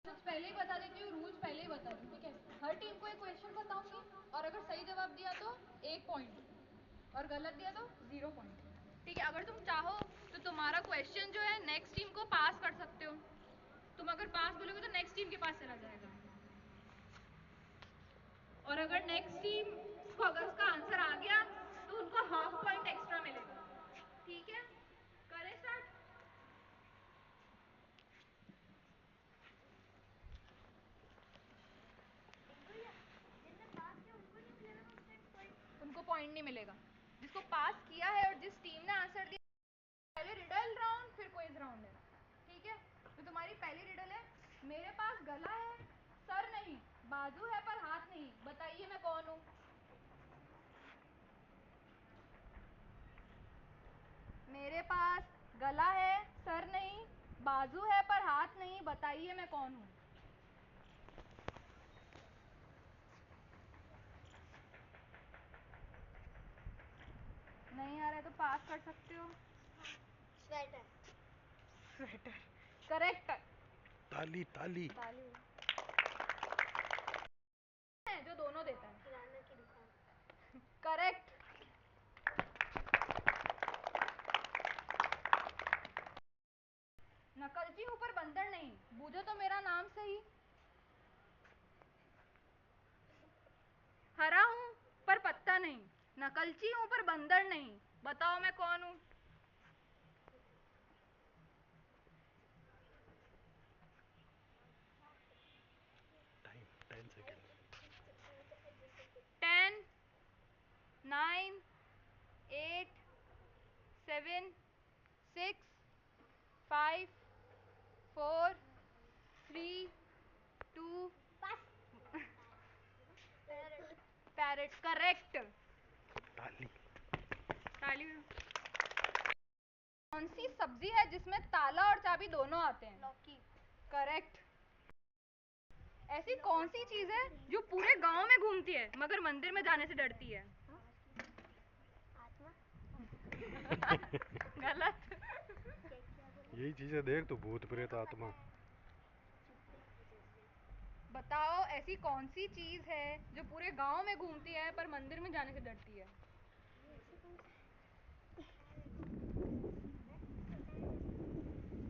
पहले ही बता देती हूँ, रूल्स पहले ही बता रही हूँ, ठीक है। हर टीम को एक क्वेश्चन बताऊंगी और अगर सही जवाब दिया तो 1 पॉइंट और गलत दिया तो 0 पॉइंट, ठीक है। अगर तुम चाहो तो तुम्हारा क्वेश्चन जो है नेक्स्ट टीम को पास कर सकते हो। तुम अगर पास बोलोगे तो नेक्स्ट टीम के पास चला जाएगा, और अगर नेक्स्ट टीम को अगर उसका आंसर आ गया तो उनको हाफ पॉइंट एक्स्ट्रा मिलेगा, ठीक है। करें स्टार्ट। उनको पॉइंट नहीं मिलेगा। जिसको पास किया है और जिस टीम ने आंसर दिया, पहले रिडल राउंड फिर क्विज राउंड है, ठीक है। तो तुम्हारी पहली रिडल है, मेरे पास गला है सर नहीं, बाजू है पर हाथ नहीं, बताइए मैं कौन हूँ। मेरे पास गला है सर नहीं, बाजू है पर हाथ नहीं, बताइए मैं कौन हूँ। नहीं आ रहा है तो पास कर सकते हो। स्वेटर। Sweater correct. ताली ताली ताली है जो दोनों देता है। किराना की दुकान। करेक्ट। नकलची हूँ पर बंदर नहीं, बूझो तो मेरा नाम सही। हरा हूँ पर पत्ता नहीं, नकलची हूँ पर बंदर नहीं, बताओ मैं कौन हूँ। Time 10 second. 10 9 8 7 6 5 4 3 2 parrot correct. ताली ताली। कौन सी सब्जी है जिसमें ताला और चाबी दोनों आते हैं। लौकी। करेक्ट। ऐसी कौन सी चीज है जो पूरे गांव में घूमती है मगर मंदिर में जाने से डरती है। आत्मा। गलत। यही चीजें देख तो भूत प्रेत आत्मा। बताओ ऐसी कौन सी चीज है जो पूरे गांव में घूमती है पर मंदिर में जाने से डरती है।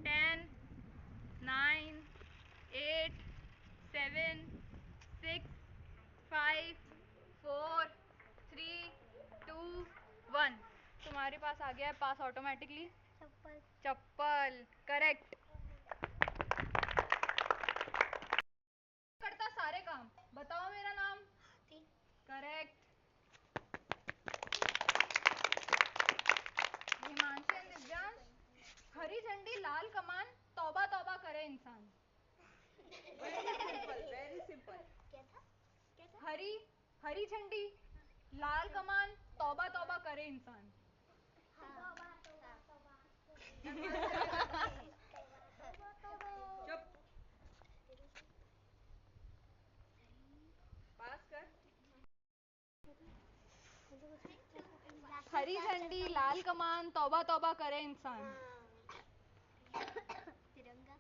10 9 8 7 6 5 4 3 2 1। तुम्हारे पास आ गया है पास ऑटोमेटिकली। चप्पल। चप्पल करेक्ट। करता सारे काम, बताओ मेरा नाम। हाथी। करेक्ट। हिमांशी एंड दिव्यांश, हरी झंडी लाल कमान, तौबा तौबा करे इंसान। Very simple. क्या था? क्या था? हरी हरी झंडी लाल कमान, तौबा तौबा करे इंसान। चुप। पास कर। हरी झंडी लाल कमान, तौबा तौबा करे इंसान। तिरंगा।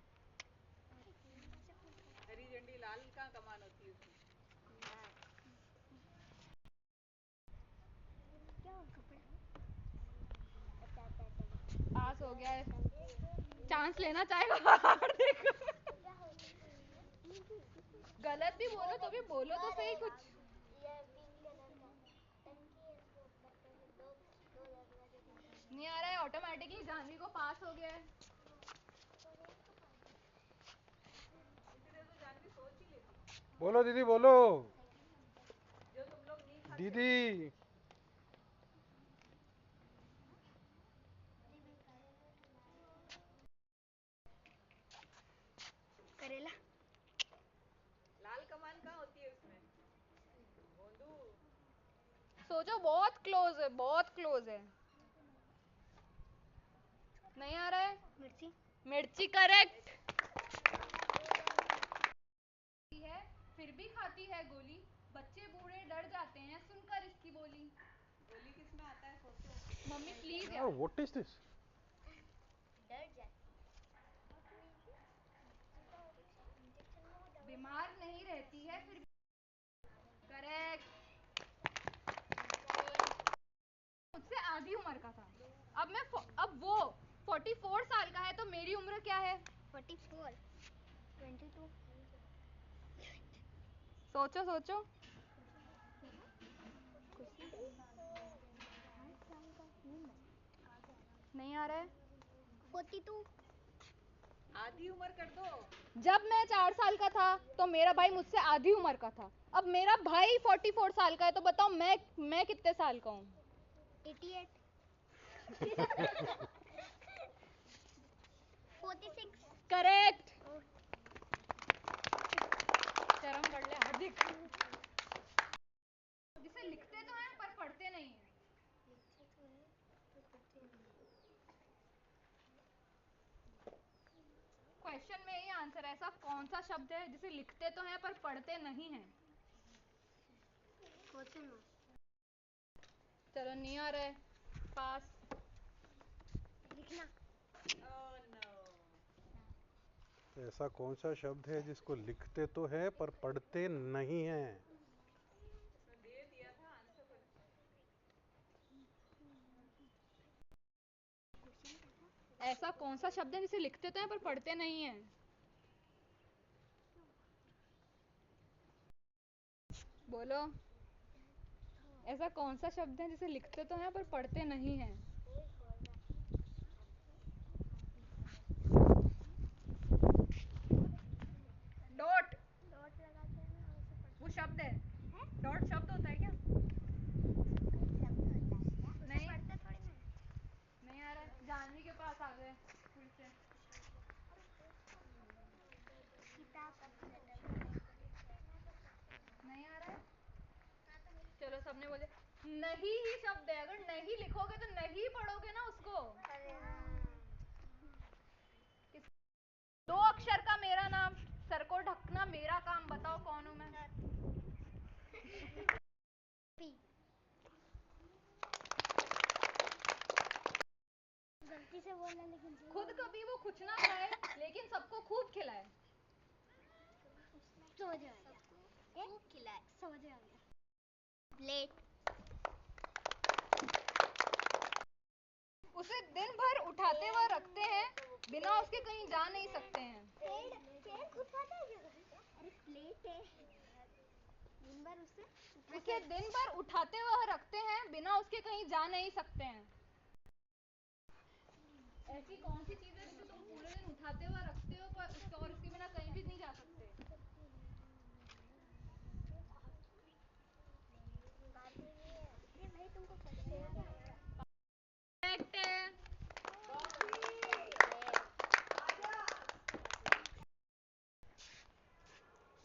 हरी झंडी लाल कहाँ कमान होती है उसमें। पास हो गया है। चांस लेना चाहेगा हार्दिक। गलत भी बोलो तो भी बोलो तो सही कुछ। ये पिंक कलर का टंकी है, इसके ऊपर से दो दो दरवाजे खुलते हैं। नहीं आ रहा है ऑटोमेटिकली, जानवी को पास हो गया है। इतनी देर तो जानवी सोच ही लेती। बोलो दीदी बोलो। जो तुम लोग नहीं खाते। दीदी करेला। लाल कमान कहाँ होती है उसमें। गोंदू। सोचो, बहुत क्लोज है, बहुत क्लोज है। नहीं आ रहा है। मिर्ची। मिर्ची करेक्ट है, फिर भी खाती है गोली, बच्चे बूढ़े डर जाते हैं सुनकर इसकी बोली। गोली किस में आता है सोचो। मम्मी प्लीज यार यार। What is this. डर जाती। इंजेक्शन बीमार नहीं रहती है फिर करेक्ट। मुझसे आधी उम्र का था। अब वो 44 साल का है तो मेरी उम्र क्या है? 44 22 सोचो सोचो। नहीं आ रहा है। 42 आधी उम्र कर दो। जब मैं 4 साल का था तो मेरा भाई मुझसे आधी उम्र का था। अब मेरा भाई 44 साल का है तो बताओ मैं कितने साल का हूँ? 88 46 करेक्ट। शर्म कर ले अधिक। जिसे लिखते तो हैं पर पढ़ते नहीं हैं। क्वेश्चन में ही आंसर है। ऐसा कौन सा शब्द है जिसे लिखते तो हैं पर पढ़ते नहीं हैं? चलो नहीं आ रहा है। पास। लिखना Oh no. ऐसा कौन सा शब्द है जिसको लिखते तो है पर पढ़ते नहीं हैं? उसने दे दिया था आंसर पर। ऐसा कौन सा शब्द है जिसे लिखते तो हैं पर पढ़ते नहीं हैं? बोलो। ऐसा कौन सा शब्द है जिसे लिखते तो हैं पर पढ़ते नहीं हैं? डॉट। डॉट लगाते हैं ना वैसे पढ़ते वो शब्द है। हैं डॉट शब्द होता है क्या? नहीं। पढ़ते थोड़ी ना नहीं आ रहा है। जानवी के पास आ गए फिर से। किताब नहीं आ रहा है। चलो सबने बोले नहीं ही शब्द है। अगर नहीं लिखोगे तो नहीं पढ़ोगे ना उसको। दो अक्षर का मेरा नाम, सर को ढकना मेरा काम, बताओ कौन हूँ मैं? गलती से बोलना लेकिन खुद कभी वो कुछ ना खाए लेकिन सबको खूब खिलाए। समझ आ गया खूब खिलाए समझ आ गया प्लेट उसे दिन भर उठाते व रखते हैं बिना उसके कहीं जा नहीं सकते हैं। पेड़ उठाता है क्या? अरे प्लेट है दिन भर उसे दिन भर उठाते व रखते हैं बिना उसके कहीं जा नहीं सकते हैं। ऐसी कौन सी चीज है जिसे तुम पूरे दिन उठाते हुए रखते हो पर और उसके बिना कहीं भी नहीं जा सकते? अरे भाई तुमको पढ़ते हैं क्या? करेक्ट है।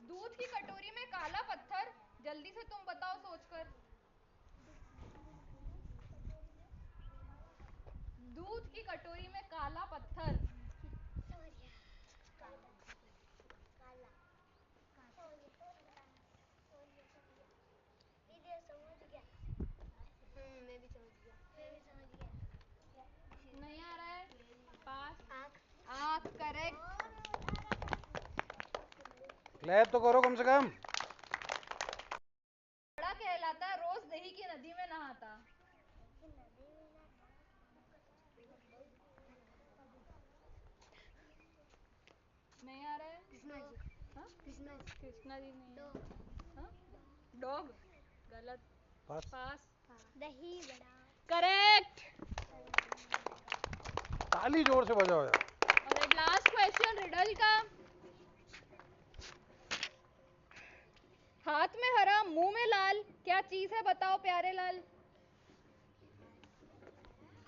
दूध की कटोरी में काला पत्थर, जल्दी से तुम बताओ सोचकर। दूध की कटोरी में काला पत्थर। मैं भी समझ गया नहीं आ रहा है। पास। आँख करेक्ट। क्लैप तो करो कम से कम। बड़ा कहलाता है रोज दही की नदी में नहाता। नहीं आ रहा है। कृष्णा जी हाँ? कृष्णा जी कृष्णा जी नहीं दो है। हाँ? डॉग। गलत। पास। पास। दही बड़ा करेक्ट। ताली जोर से बजाओ यार। और एक लास्ट क्वेश्चन रिडल का। हाथ में हरा मुंह में लाल, क्या चीज है बताओ प्यारे लाल?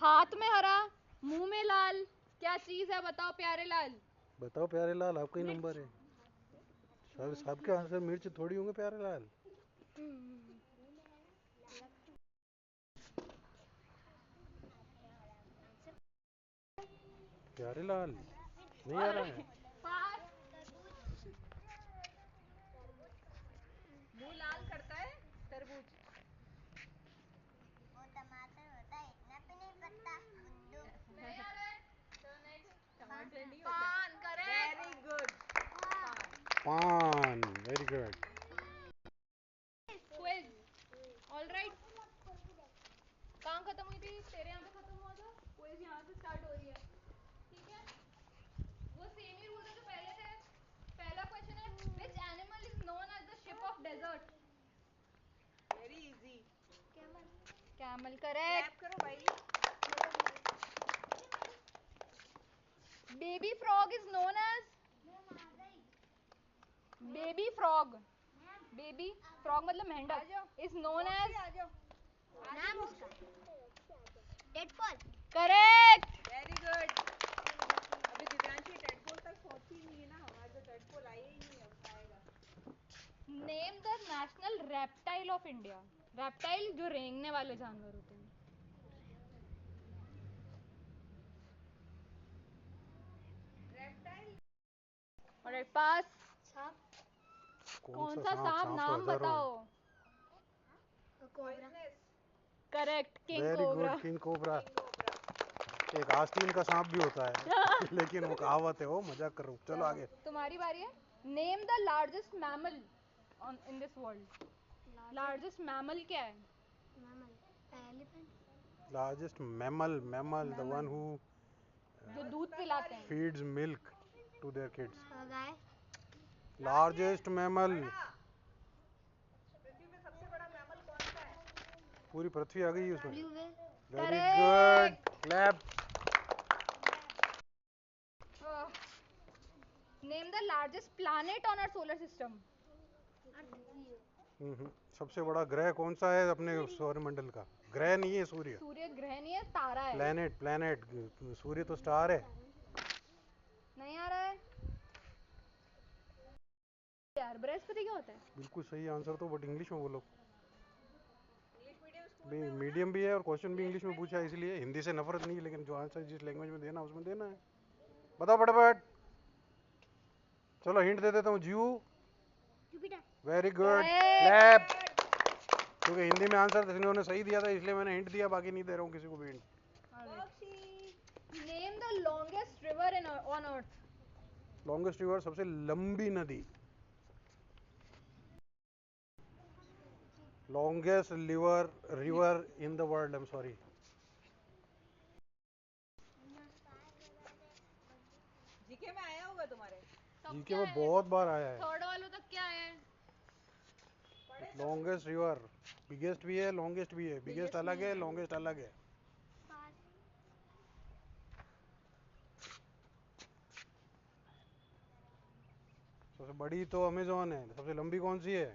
हाथ में हरा मुंह में लाल, क्या चीज है बताओ प्यारे लाल? बताओ प्यारे लाल, आपका ही मिर्च। नंबर है। सबके आंसर मिर्च थोड़ी होंगे प्यारे लाल। प्यारे लाल नहीं आ रहा है। पास। मुंह लाल करता है तरबूज। वो टमाटर होता है इतना भी नहीं पता बुद्धू नहीं आ रहा है। तो नेक्स्ट। टमाटर नहीं होता। पान। करेक्ट। Very good. पान। Very good. क्विज. ऑलराइट. कहाँ खत्म हुई थी? तेरे यहाँ पे खत्म हुआ था. क्विज यहाँ से स्टार्ट हो रही है. ठीक है. वो सेम ही रूल है जो पहले थे. पहला क्वेश्चन है, which animal is known as the ship of desert? Very easy. Camel. Clap Correct. करो भाई. Baby frog is known as. Baby frog. Baby frog मतलब मेंढक. Is known as. आ जाओ. नाम उसका डेडपॉल. Correct. Very good. अभी दिव्यांशी टेडपोल तक पहुंची नहीं है ना. हमारा जो टेडपोल आया ही नहीं है, अब आएगा. Name the national reptile of India. Reptile जो रेंगने वाले जानवर होते हैं. रेप्टाइल. Alright, pass. कौन सा सांप तो नाम हजारों हैं. बताओ. Poisonous. Correct. King very cobra. Good. King cobra. King cobra. एक आस्तीन का सांप भी होता है. लेकिन वो कहावत है, वो मजाक कर रहा हूँ. चलो आगे. तुम्हारी बारी है. Name the largest mammal in this world. Largest mammal क्या है? Elephant. Largest mammal. The one who जो दूध पिलाते हैं. Feeds milk to their kids. गाय. Largest mammal. पृथ्वी में सबसे बड़ा मैमल कौन सा है? पूरी पृथ्वी आ गई उसमें. Blue whale. Very good. Clap. Name the largest planet on our solar system. सबसे बड़ा ग्रह कौन सा है अपने सौरमंडल का? ग्रह नहीं है सूर्य. सूर्य ग्रह नहीं है, तारा है. प्लैनेट. सूर्य तो स्टार है. नहीं आ रहा है यार. बृहस्पति क्या होता है? बिल्कुल सही आंसर तो, बट इंग्लिश में बोलो. इंग्लिश मीडियम स्कूल में मीडियम भी है और क्वेश्चन भी इंग्लिश में पूछा है, इसलिए हिंदी से नफरत नहीं है, लेकिन जो आंसर जिस लैंग्वेज में देना उसमें देना है. बताओ फटाफट. चलो हिंट दे देता हूँ. जीव. जुपिटर. Very good. क्लैप. क्योंकि हिंदी में आंसर इन्होंने सही दिया था, इसलिए मैंने हिंट दिया. बाकी नहीं दे रहा हूँ किसी को भी हिंट. पक्षी. Name the longest river in on earth. Longest river, सबसे लंबी नदी. Longest river in the world. I am sorry. GK में आया होगा तुम्हारे. जीके में बहुत बार आया है. थर्ड वालों तक क्या है? Longest river. बिगेस्ट भी है, लॉन्गेस्ट भी है. बिगेस्ट अलग है, लॉन्गेस्ट अलग है. सबसे बड़ी तो अमेजोन है. सबसे लंबी कौन सी है?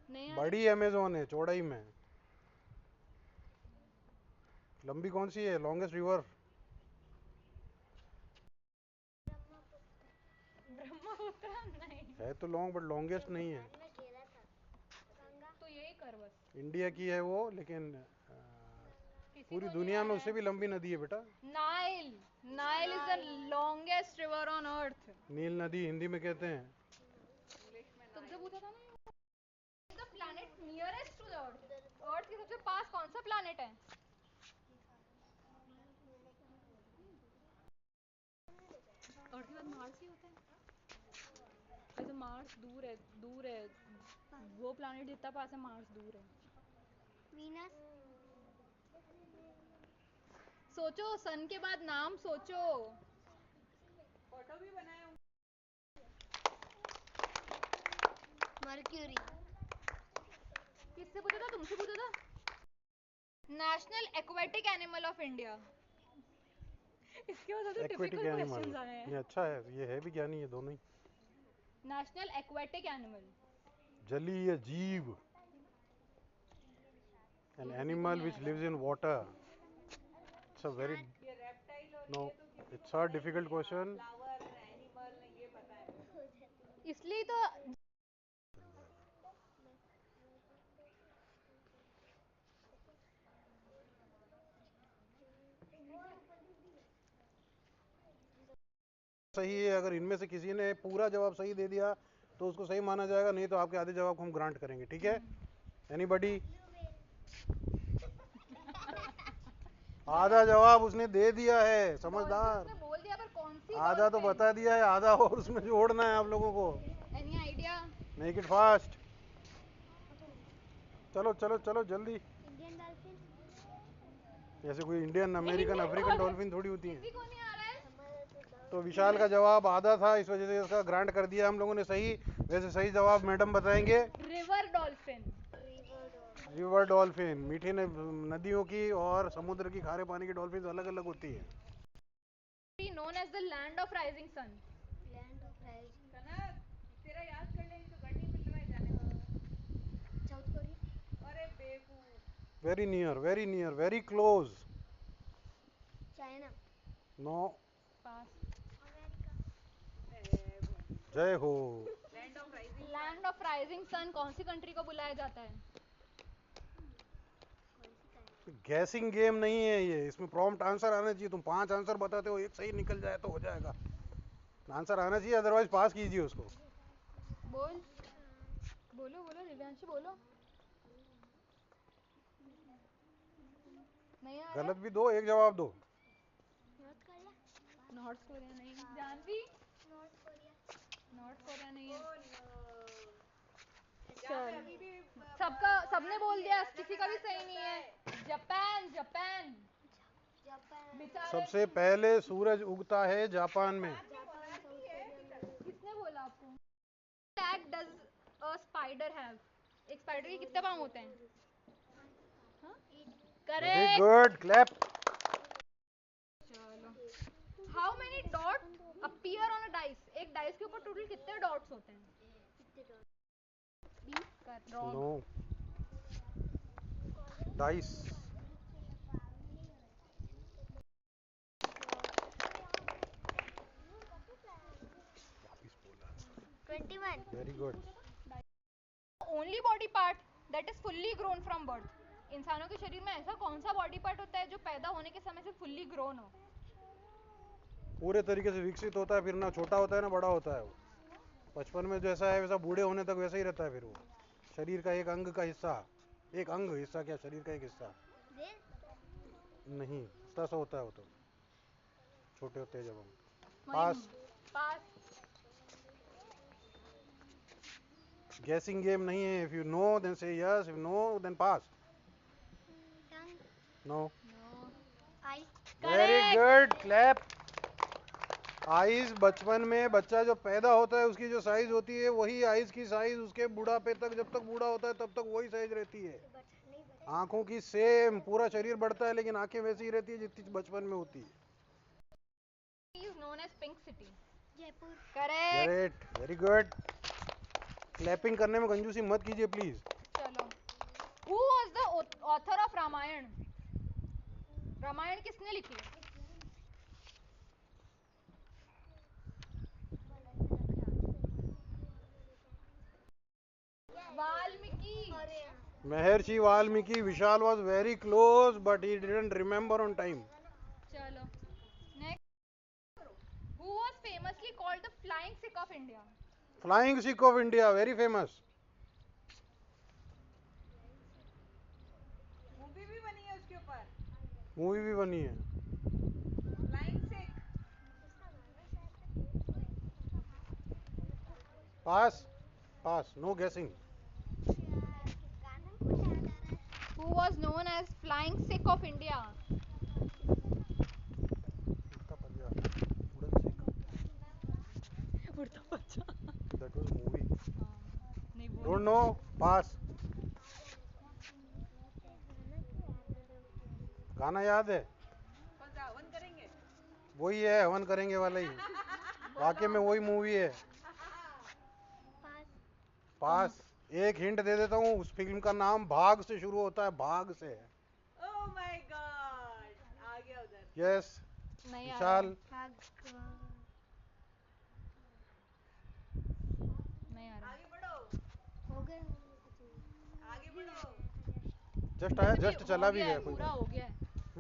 नहीं बड़ी अमेजोन है चौड़ाई में. लंबी कौन सी है? Longest river. ब्रह्मपुत्र नहीं. है तो लॉन्ग, बट लॉन्गेस्ट नहीं है. तो यही कर बस. इंडिया की है वो, लेकिन पूरी दुनिया में उससे भी लंबी नदी है बेटा. Nile. Nile is the longest river on earth. नील नदी हिंदी में कहते हैं. तुमसे पूछा था ना. The planet nearest to the earth. Earth के सबसे पास कौन सा प्लैनेट है? अर्थ के बाद मार्स ही होता है. वैसे मार्स दूर है, दूर है. वो प्लैनेट जितना पास है, मार्स दूर है. वीनस. सोचो. सन के बाद नाम सोचो. फोटो भी बनाया हूँ. मर्क्यूरी. किससे पूछा था? तुमसे पूछा था. National aquatic animal of India. इसके बाद सबसे एक्वेटिक टिपिकल एनिमल. क्वेश्चंस आए ये हैं. अच्छा है. ये है भी क्या नहीं है, दोनों ही. National aquatic animal. जलीय जीव. An animal which lives in water. It's a very ये रेप्टाइल और no. ये तो किसी It's को a पता ही difficult नहीं है. question. फ्लावर एनिमल ये पता है मेरे को. इसलिए तो. सही है. अगर इनमें से किसी ने पूरा जवाब सही दे दिया तो उसको सही माना जाएगा, नहीं तो आपके आधे जवाब को हम ग्रांट करेंगे. ठीक है? एनीबॉडी? आधा जवाब उसने दे दिया है. समझदार. उसने बोल दिया, पर कौन आधा तो बता दिया है, आधा और उसमें जोड़ना है आप लोगों को। Any idea? Make it fast. चलो चलो चलो जल्दी। Indian dolphin. जैसे कोई इंडियन, अमेरिकन, अफ्रीकन डॉल्फिन थोड़ी होती हैं। किसी को नहीं आ रहा है? हमारा तो तो विशाल का जवाब आधा था, इस वजह से उसका ग्रांट कर दिया हम लोगों ने सही। वैसे सही जवाब मैडम बताएंगे river dolphin. River dolphin. River dolphin. मीठी नदियों की और समुद्र की खारे पानी की डॉल्फिन अलग अलग होती हैं। Known as the land of rising sun. Land of rising. Kanak तेरा याद कर ले, तो गढ़ नहीं मिल रहा है जाने को। South Korea. अरे बेवकूफ। Very near, very close. China. No. पास। अमेरिका। जय हो। Land of rising. Land of rising sun कौन सी कंट्री को बुलाया जाता है? कौन सी कंट्री? गैसिंग गेम नहीं है ये, इसमें प्रॉम्प्ट आंसर आना चाहिए। तुम 5 आंसर बताते हो, एक सही निकल जाए तो हो जाएगा। आंसर आना चाहिए, अदरवाइज पास कीजिए उसको। बोल बोलो बोलो दिव्यांशी बोलो। नहीं आ रहा गलत भी दो, एक जवाब दो। North Korea. नॉर्थ कोरिया नहीं। Janvi? North Korea. North Korea नहीं है। यहाँ पे अभी भी सबका सबने बोल दिया, राजा किसी का का भी राज सही चलता नहीं है। है। Japan Japan. जापान। बेचारे सबसे पहले सूरज उगता है जापान में। जापान साउथ कोरिया में। किसने बोला आपको? Tag does a spider have? एक स्पाइडर के कितने पाँव होते हैं? Very correct. Good, clap. चलो। How many dot appear on a dice? एक डाइस के ऊपर टोटल कितने डॉट्स होते हैं? कितने डॉट? रॉन्ग। नो। डाइस। वापिस बोला। 21। Very good. Only body part that is fully grown from birth. इंसानों के शरीर में ऐसा कौन सा बॉडी पार्ट होता है जो पैदा होने के समय से फुल्ली ग्रोन हो? पूरे तरीके से विकसित होता है, फिर ना छोटा होता है ना बड़ा होता है। वो बचपन में जैसा है वैसा बूढ़े होने तक वैसा ही रहता है। फिर वो शरीर का एक अंग का हिस्सा, एक अंग हिस्सा क्या, शरीर का एक हिस्सा नहीं, इतना सा होता है वो तो, छोटे होते हैं जब हम। पास। पास। गैसिंग गेम नहीं है। If you know then say yes, if no then pass. Tongue. No. No. Eye. Very good, clap. Eyes, बचपन में बच्चा जो पैदा होता है उसकी जो साइज होती है वही आइज की साइज उसके बुढ़ापे तक, जब तक बूढ़ा होता है तब तक वही साइज रहती है। आंखों की सेम, पूरा शरीर बढ़ता है लेकिन आंखें वैसी ही रहती है जितनी बचपन में होती है। Is known as Pink City. Jaipur. Correct. Great, very good. Clapping करने में कंजूसी मत कीजिए प्लीज। चलो। Who was the author of Ramayan? Ramayan किसने लिखी? Valmiki. Maharshi Valmiki. Vishal was very close but he didn't remember on time. चलो next. Who was famously called the flying Sikh of India? Flying Sikh of India, very famous. Movie भी बनी है उसके ऊपर, movie भी बनी है। फ्लाइंग सिख। पास। पास, नो गेसिंग। Who was known as flying Sikh of India? उड़ता बच्चा। That was movie. नहीं वो Don't know. Pass. गाना याद है? कौन सा हवन करेंगे? वही है, हवन करेंगे वाला ही। वाकई में वही मूवी है। पास। एक हिंट दे देता हूँ, उस फिल्म का नाम भाग से शुरू होता है, भाग से। ओह माय गॉड, आ गया उधर। यस। नहीं आ विशाल। नहीं आ रहा। आगे बढ़ो, हो गए। आगे बढ़ो। जस्ट आया, वैसे जस्ट भी चला हो भी गया गया है, कोई पूरा बात। हो गया है।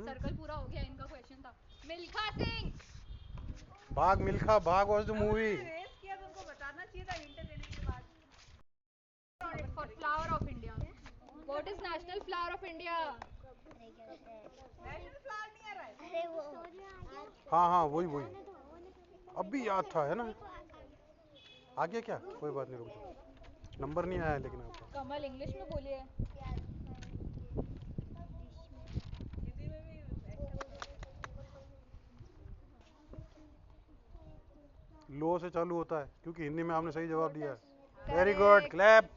सर्कल पूरा हो गया। इनका क्वेश्चन था मिल्खा सिंह। भाग मिल्खा भाग वाज द अब मूवी। उन्होंने रेस किया तो उनको बताना चाहिए था हिंट देने के बाद। For flower of India. What is national flower of India? National flower नहीं आ रहा है। अरे वो हाँ हाँ, वही वही। अभी याद था, है ना? आ गया क्या? कोई बात नहीं, रुक जाओ। नंबर नहीं आया लेकिन आपका। कमल इंग्लिश में बोलिए। हिंदी में भी लो से चालू होता है क्योंकि हिंदी में आपने सही जवाब दिया है। Very Correct. Good, clap.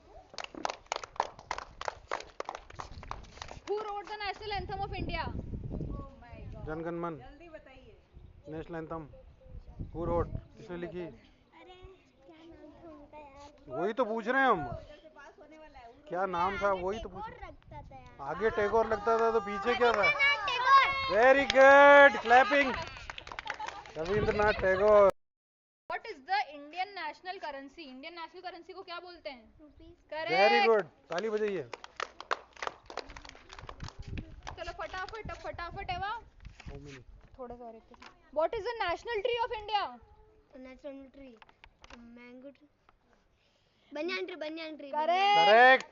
Who wrote the national anthem of India? oh my god, जनगण मन, जल्दी बताइए। नेशनल एंथम, हु रोट, किसने लिखी? अरे क्या नाम था उनका यार? वही तो पूछ रहे हैं हम, इधर से पास होने वाला है। क्या नाम था, वही तो पूछ टैगोर रहे रखता था यार। हैं। आगे टैगोर लगता था तो पीछे क्या था? Tagore. Very good, clapping. Rabindranath Tagore. What is the Indian national currency? Indian national currency को क्या बोलते हैं? रुपीस। Very Correct. गुड, ताली बजाइए। चलो फटाफट है वाह। How many? थोड़ा सा और एक के साथ। What is the national tree of India? National tree, mango tree, banyan tree. Correct. Correct.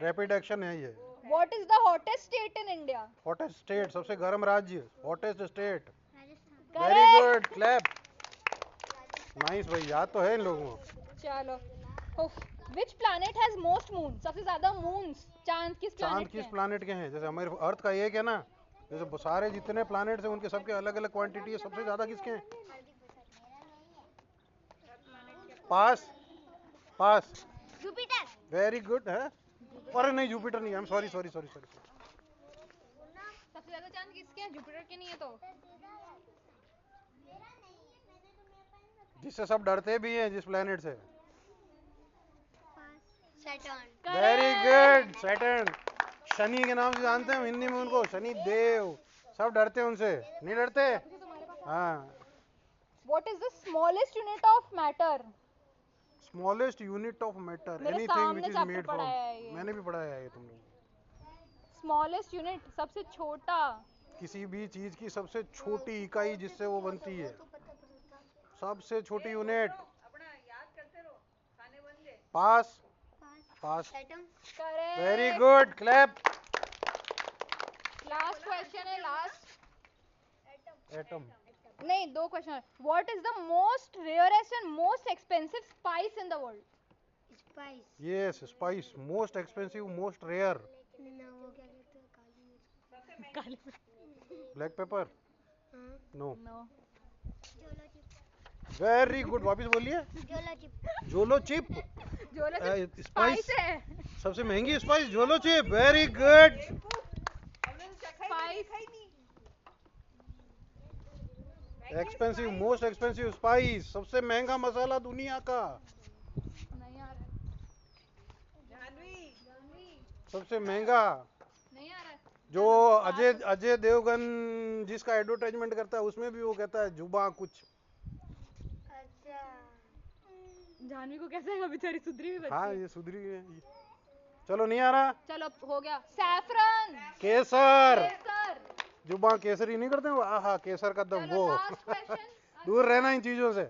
Rapid action है ये। What is the hottest state in India? Hottest state, सबसे गर्म राज्य, hottest state. Rajasthan. Very Correct. Good, clap. Nice भाई, याद तो है इन लोगों को। चलो। उफ, Which planet has most moons? सबसे ज्यादा moons चांद किस चांद planet के किस हैं? प्लानिट के हैं? जैसे हमारे अर्थ का एक है ना, जैसे सारे जितने प्लानिट्स हैं उनके सबके अलग अलग क्वांटिटी है, सबसे ज्यादा किसके हैं? पास, पास। जुपिटर। वेरी गुड है। अरे नहीं, जुपिटर नहीं, आई एम सॉरी। सबसे ज्यादा चांद किसके हैं? जुपिटर के नहीं है तो। जिससे सब डरते भी हैं, जिस प्लेनेट से। Saturn. Very good, Saturn. Shani के नाम से जानते हैं हम हिंदी में उनको, शनि देव। सब डरते हैं उनसे, नहीं डरते? हाँ। What is the smallest unit of matter? Smallest unit of matter, मेरे एनीथिंग सामने व्हिच इज chapter मेड पढ़ाया है फ्रॉम। ये। मैंने भी पढ़ाया है ये तुम लोग। Smallest unit सबसे छोटा। किसी भी चीज की सबसे छोटी इकाई जिससे वो बनती है, सबसे छोटी यूनिट। अपना याद करते रहो, खाने बन गए। Pass, pass. Saturn. Correct. Very good, clap. Last question है last. एटम। नहीं, 2 question. What is the most rarest and most expensive spice in the world? Spice. Yes, spice, most expensive, most rare. ना वो क्या कहते हैं, काली मिर्च। काली ब्लैक पेपर। हाँ। No. No. Jolo chip. Very good, वापस बोलिए। Jolo chip. Jolo chip. Jolo chip spice, spice है। सबसे महंगी spice Jolo chip. Very good. हमने तो चखा ही नहीं, Spice. देखा ही नहीं। एक्सपेंसिव, मोस्ट एक्सपेंसिव स्पाइस, सबसे महंगा मसाला दुनिया का। नहीं आ रहा है। जानवी, सबसे महंगा, नहीं आ रहा है। जो अजय देवगन जिसका एडवर्टाइजमेंट करता है उसमें भी वो कहता है जुबा कुछ। अच्छा। जानवी को कैसे आएगा, बेचारी सुधरी हुई बच्ची हाँ, है। ये सुधरी है। चलो, नहीं आ रहा। चलो हो गया। सैफरन। केसर। केसर। जुबा केसरी नहीं करते वो, आहा केसर का दम चलो वो। Last question. दूर रहना इन चीजों से।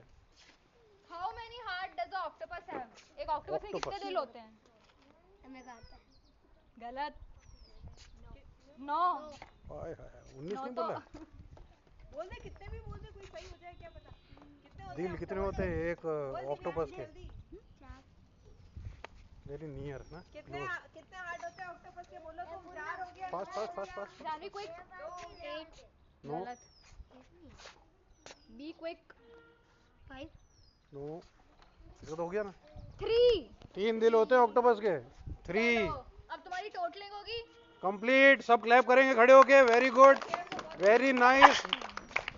How many heart does the octopus have? एक ऑक्टोपस में कितने Octopus. दिल होते हैं? हमें कहा था। गलत। 9। हाय हाय, 19 9 नहीं तो बोला? बोल दे, कितने भी बोल दे, कोई सही हो जाए, क्या पता। कितने होते दिल हैं? कितने होते हैं एक बोल ऑक्टोपस दिव्यांश, के? जल्दी। वेरी नियर ना। कितने कितने हार्ट होते हैं ऑक्टोपस के? बोलो तुम। 4 हो गया। Fast fast fast fast. Jahnavi quick. 8। No गलत। Be quick. 5। नो, इसका तो हो गया ना। 3। 3 दिल होते हैं ऑक्टोपस के। 3 अब तुम्हारी टोटलिंग होगी। कंप्लीट। सब क्लैप करेंगे खड़े होके। Very good, very nice.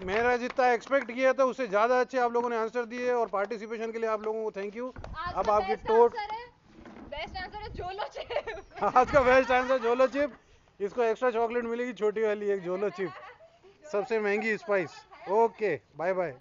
मेरा जितना एक्सपेक्ट किया था उससे ज़्यादा अच्छे आप लोगों ने आंसर दिए और पार्टिसिपेशन के लिए आप लोगों को थैंक यू। अब आपकी बेस्ट आंसर है जोलो चिप। आज का बेस्ट आंसर जोलो चिप। इसको एक्स्ट्रा चॉकलेट मिलेगी, छोटी वाली एक जोलो चिप, सबसे महंगी स्पाइस। Okay, bye bye.